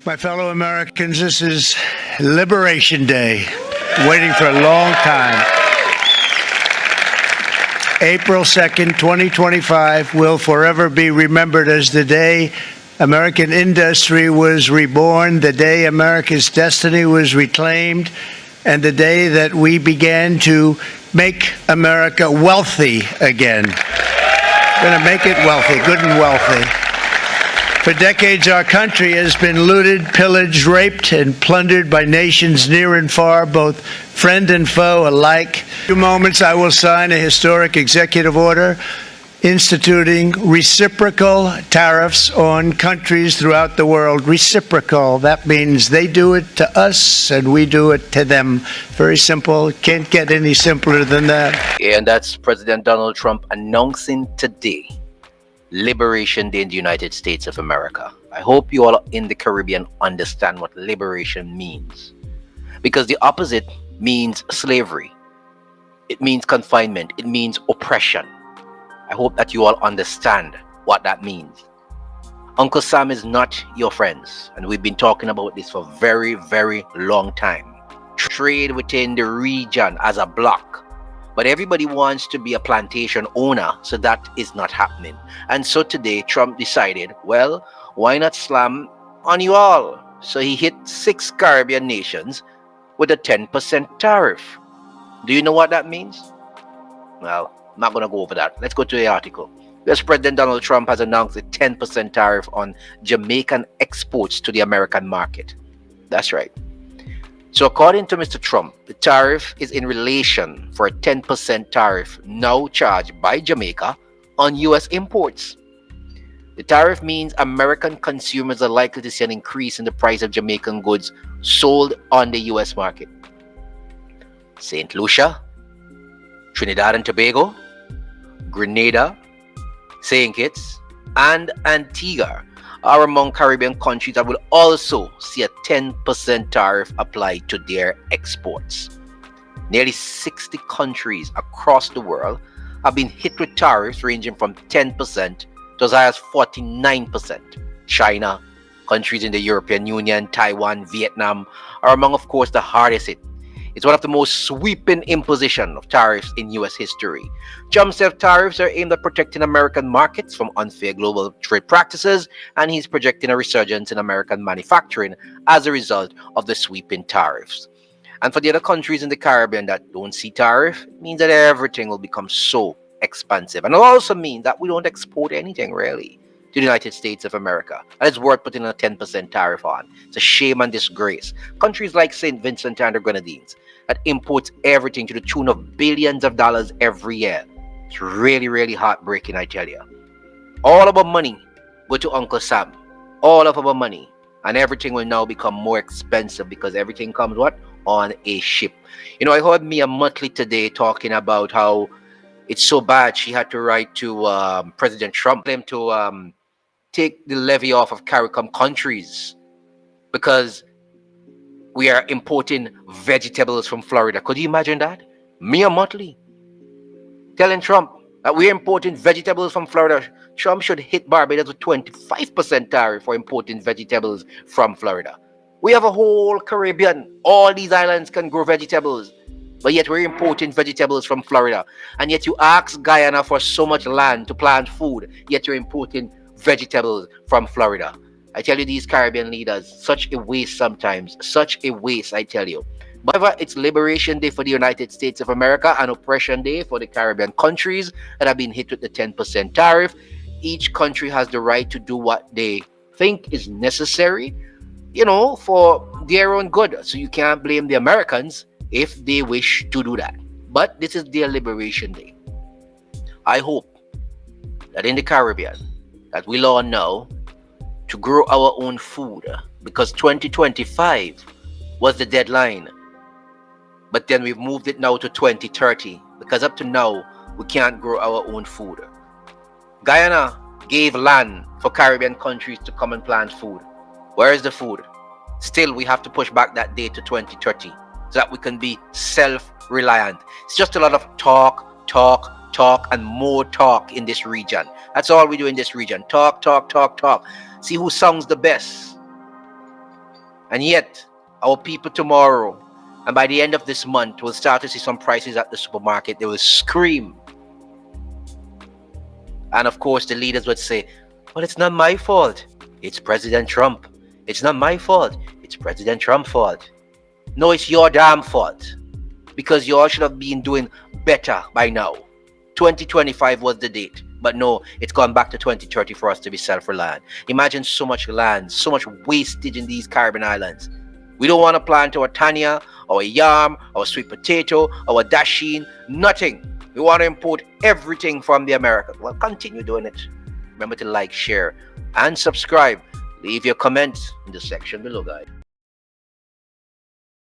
My fellow Americans, this is Liberation Day, waiting for a long time. April 2nd, 2025 will forever be remembered as the day American industry was reborn, the day America's destiny was reclaimed, and the day that we began to make America wealthy again. We're going to make it wealthy, good and wealthy. For decades, our country has been looted, pillaged, raped, and plundered by nations near and far, both friend and foe alike. In a few moments, I will sign a historic executive order instituting reciprocal tariffs on countries throughout the world. Reciprocal, that means they do it to us and we do it to them. Very simple, can't get any simpler than that. And that's President Donald Trump announcing today Liberation Day in the United States of America. I hope you all in the Caribbean understand what liberation means. Because the opposite means slavery. It means confinement. It means oppression. I hope that you all understand what that means. Uncle Sam is not your friends. And we've been talking about this for a very, very long time. Trade within the region as a bloc. But everybody wants to be a plantation owner, so that is not happening. And so today, Trump decided, well, why not slam on you all? So he hit 6 Caribbean nations with a 10% tariff. Do you know what that means? Well, I'm not going to go over that. Let's go to the article. US President Donald Trump has announced a 10% tariff on Jamaican exports to the American market. That's right. So according to Mr. Trump, the tariff is in relation for a 10% tariff now charged by Jamaica on US imports. The tariff means American consumers are likely to see an increase in the price of Jamaican goods sold on the US market. St. Lucia, Trinidad and Tobago, Grenada, St. Kitts, and Antigua are among Caribbean countries that will also see a 10% tariff applied to their exports. Nearly 60 countries across the world have been hit with tariffs ranging from 10% to as high as 49%. China, countries in the European Union, Taiwan, Vietnam are among, of course, the hardest hit. It's one of the most sweeping imposition of tariffs in U.S. history. Trump said tariffs are aimed at protecting American markets from unfair global trade practices, and he's projecting a resurgence in American manufacturing as a result of the sweeping tariffs. And for the other countries in the Caribbean that don't see tariff, it means that everything will become so expensive. And it'll also mean that we don't export anything really to the United States of America. And it's worth putting a 10% tariff on. It's a shame and disgrace. Countries like St. Vincent and the Grenadines that imports everything to the tune of billions of dollars every year. It's really, really heartbreaking, I tell you. All of our money go to Uncle Sam. All of our money. And everything will now become more expensive because everything comes what? On a ship. You know, I heard Mia Mottley today talking about how it's so bad she had to write to President Trump them to take the levy off of CARICOM countries because we are importing vegetables from Florida. Could you imagine that? Mia Mottley telling Trump that we're importing vegetables from Florida. Trump should hit Barbados with 25% tariff for importing vegetables from Florida. We have a whole Caribbean. All these islands can grow vegetables. But yet we're importing vegetables from Florida. And yet you ask Guyana for so much land to plant food. Yet you're importing vegetables from Florida. I tell you, these Caribbean leaders, such a waste sometimes. Such a waste, I tell you. However, it's Liberation Day for the United States of America and Oppression Day for the Caribbean countries that have been hit with the 10% tariff. Each country has the right to do what they think is necessary, you know, for their own good. So you can't blame the Americans if they wish to do that. But this is their Liberation Day. I hope that in the Caribbean, that we'll all know to grow our own food, because 2025 was the deadline. But then we've moved it now to 2030 because up to now, we can't grow our own food. Guyana gave land for Caribbean countries to come and plant food. Where is the food? Still, we have to push back that date to 2030 so that we can be self-reliant. It's just a lot of talk, and more talk in this region. That's all we do in this region. Talk. See who sounds the best. And yet, our people tomorrow, and by the end of this month, will start to see some prices at the supermarket. They will scream. And of course, the leaders would say, well, it's not my fault. It's President Trump. It's not my fault. It's President Trump's fault. No, it's your damn fault. Because you all should have been doing better by now. 2025 was the date. But no, it's gone back to 2030 for us to be self-reliant. Imagine so much land, so much wastage in these Caribbean islands. We don't want to plant our tanya, our yam, our sweet potato, our dasheen, nothing. We want to import everything from the Americas. Well, continue doing it. Remember to like, share, and subscribe. Leave your comments in the section below, guys.